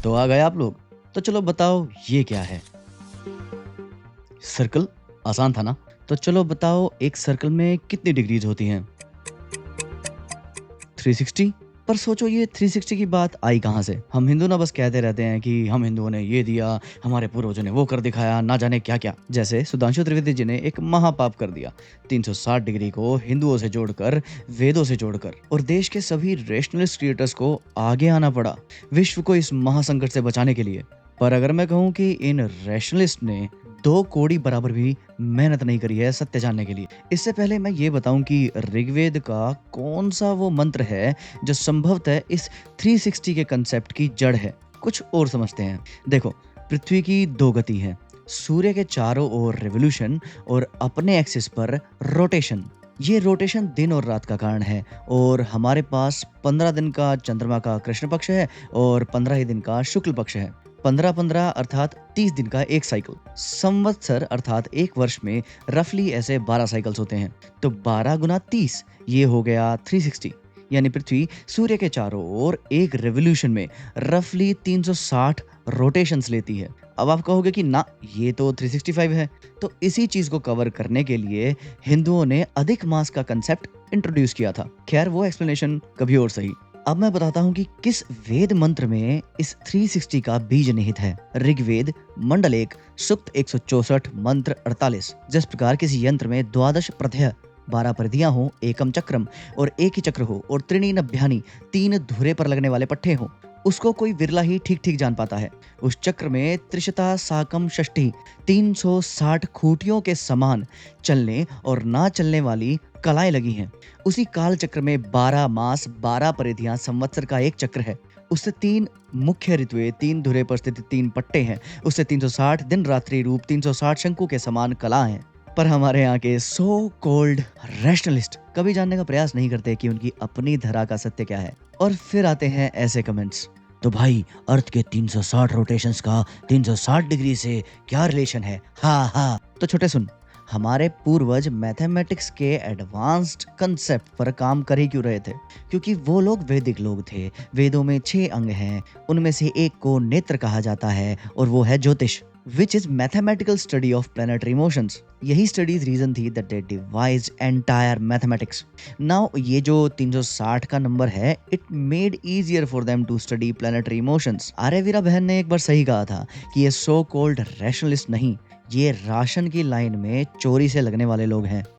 तो आ गए आप लोग। तो चलो बताओ ये क्या है? सर्कल। आसान था ना? तो चलो बताओ एक सर्कल में कितनी डिग्रीज होती हैं? 360। पर सोचो ये 360 की बात आई कहाँ से? हम हिंदू ना बस कहते रहते हैं कि हम हिंदुओं ने ये दिया, हमारे पूर्वजों ने वो कर दिखाया, ना जाने क्या-क्या। जैसे सुधांशु त्रिवेदी जी ने एक महापाप कर दिया, 360 डिग्री को हिंदुओं से जोड़कर, वेदों से जोड़कर, और देश के सभी रेशनलिस्ट क्रिएटर्स को आगे आना पड़ा, विश्व को इस महासंकट से बचाने के लिए। पर अगर मैं कहूँ कि इन रैशनलिस्ट ने 2 कोड़ी बराबर भी मेहनत नहीं करी है सत्य जानने के लिए। इससे पहले मैं ये बताऊँ कि ऋग्वेद का कौन-सा वो मंत्र है जो संभवतः इस 360 के कंसेप्ट की जड़ है। कुछ और समझते हैं। देखो, पृथ्वी की 2 गति हैं, सूर्य के चारों ओर रिवॉल्यूशन और अपने एक्सिस पर रोटेशन। ये रोटेशन दिन और रात का कारण है और हमारे पास 15 दिन का चंद्रमा का कृष्ण पक्ष है और 15 ही दिन का शुक्ल पक्ष है। 15-15 अर्थात 30 दिन का एक साइकिल। संवत्सर अर्थात एक वर्ष में रफली ऐसे 12 साइकिल्स होते हैं। तो 12 गुना 30 ये हो गया 360। यानी पृथ्वी सूर्य के चारों ओर एक रेवोल्यूशन में रफली 360 रोटेशंस लेती है। अब आप कहोगे कि ना, ये तो 365 है। तो इसी चीज को कवर करने के लिए हिंदुओं ने अधिक मास का कंसेप्ट इंट्रोड्यूस किया था। खैर वो एक्सप्लेनेशन कभी और सही। अब मैं बताता हूँ कि किस वेद मंत्र में इस 360 का बीज निहित है। ऋग्वेद मंडल 1 सूक्त 164 मंत्र 48। जिस प्रकार किसी यंत्र में द्वादश प्रत्यय 12 परिधियां हो, एकम चक्रम और एक ही चक्र हो और त्रिणी नभ्यानि 3 धुरे पर लगने वाले पट्टे हो, उसको कोई विरला ही ठीक ठीक जान पाता है। उस चक्र में त्रिशता साकम षष्ठी 360 खूंटियों के समान चलने और ना चलने वाली कलाएं लगी हैं। उसी काल चक्र में 12 मास 12 परिधियां संवत्सर का एक चक्र है। उससे 3 मुख्य ऋतुएं, 3 धुरे पर स्थित 3 पट्टे हैं। उससे 360 दिन रात्रि रूप 360 शंकु के समान कला है। पर हमारे यहाँ के सो कॉल्ड रैशनलिस्ट कभी जानने का प्रयास नहीं करते कि उनकी अपनी धरा का सत्य क्या है। और फिर आते हैं ऐसे कमेंट्स, तो भाई अर्थ के 360 रोटेशंस का 360 डिग्री से क्या रिलेशन है? हाँ हाँ। तो छोटे सुन, हमारे पूर्वज मैथमेटिक्स के एडवांस्ड कंसेप्ट पर काम कर ही क्यों रहे थे? क्योंकि वो लोग वैदिक लोग थे। वेदों में 6 अंग हैं, उनमें से एक को नेत्र कहा जाता है और वो है ज्योतिष, which is mathematical study of planetary motions. यही स्टडीज रीजन थी that they devised entire mathematics. Now ये जो 360 का नंबर है, it made easier for them to study planetary motions. आर्यवीरा बहन ने एक बार सही कहा था कि ये so called rationalist नहीं, ये राशन की लाइन में चोरी से लगने वाले लोग हैं।